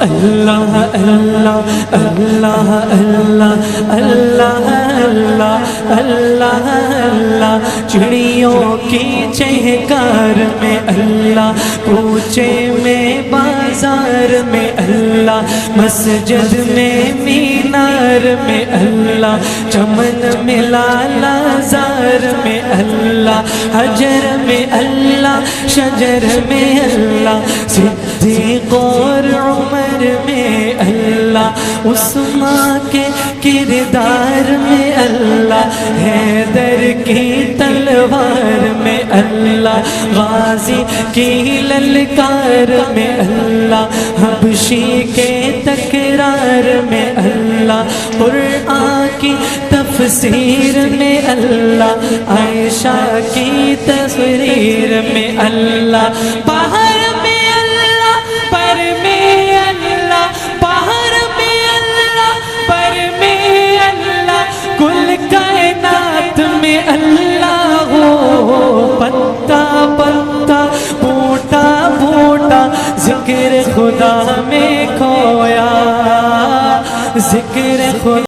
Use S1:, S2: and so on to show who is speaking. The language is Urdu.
S1: اللہ اللہ اللہ اللہ اللہ اللہ اللہ اللہ، چڑیوں کی چہکار میں اللہ، کوچے میں بازار میں اللہ، مسجد میں مینار میں اللہ، چمن میں لالا زار میں اللہ، حجر میں اللہ، شجر میں اللہ، صدیق اور عمر میں اللہ، عثمان کے کردار میں اللہ، حیدر کی تلوار میں اللہ، غازی کی للکار میں اللہ، حبشی کے تکرار میں اللہ، قرآن کی تفسیر میں اللہ، عائشہ کی تصویر میں اللہ، باہر میں اللہ، پر میں اللہ، باہر میں اللہ، پر میں اللہ، کل کائنات میں اللہ ہو، پتا پتا بوٹا بوٹا ذکر خدا میں کھویا، ذکر خدا